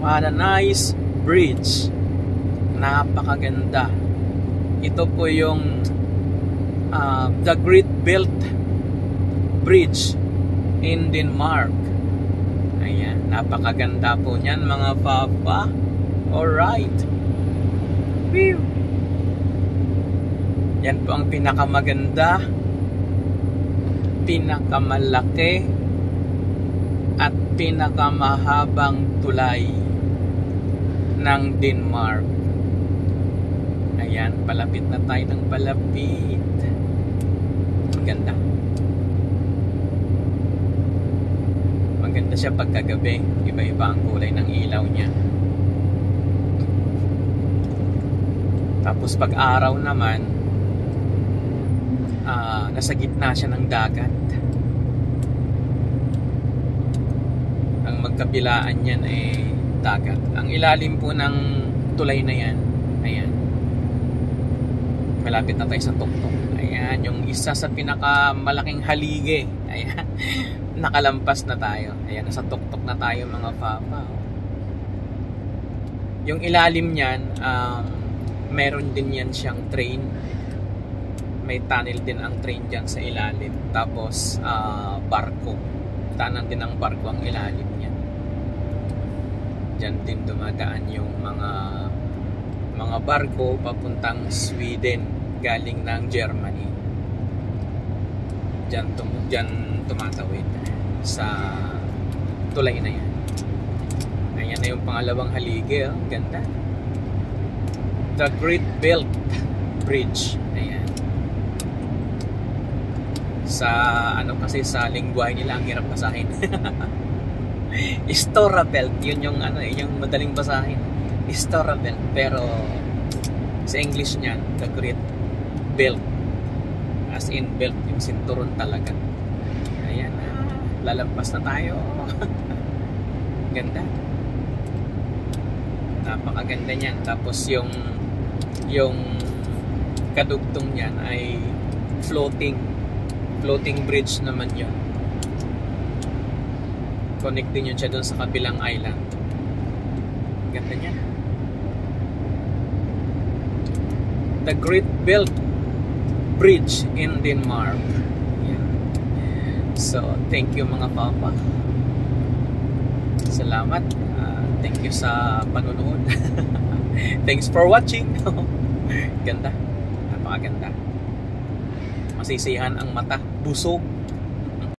Nice bridge. Napakaganda. Ito po yung the Great Belt Bridge in Denmark. Ayan, napakaganda po niyan mga papa. Alright. Whew. Yan po ang pinakamaganda, pinakamalaki at pinakamahabang tulay ng Denmark. Ayan, palapit na tayo ng palapit. Maganda. Maganda siya pagkagabi. Iba-iba ang kulay ng ilaw niya. Tapos pag araw naman, nasa gitna siya ng dagat. Ang magkabilaan niyan ay dagat. Ang ilalim po ng tulay na yan, ayan, malapit na tayo sa tuktok. Ayan, yung isa sa pinakamalaking haligi. Ayan, nakalampas na tayo. Ayan, nasa tuktok na tayo mga papa. Yung ilalim niyan, meron din yan siyang train. May tunnel din ang train dyan sa ilalim. Tapos barko, tanan din ang barko ang ilalim niya. Dyan din dumadaan yung mga barko papuntang Sweden galing ng Germany. Dyan tumatawid sa tulay na yan. Ayan na yung pangalawang haligi. Oh. Ganda. The Great Belt Bridge. Ayan. Sa kasi sa lingwahe nila ang hirap basahin. Storabelt, yun yung yung madaling basahin. Storabelt, pero sa English niyan, the Great Belt, as in belt, yung sinturon talaga. Ayan, lalampas na tayo. Ganda. Napakaganda niyan. Tapos yung kadugtong niyan ay floating bridge naman yun. Connecting yun siya doon sa kabilang island. Ganda niya. The Great Belt Bridge in Denmark. Yeah. So, thank you mga papa. Salamat. Thank you sa panonood. Thanks for watching. Ganda. Napakaganda. Masisiyahan ang mata. Busog.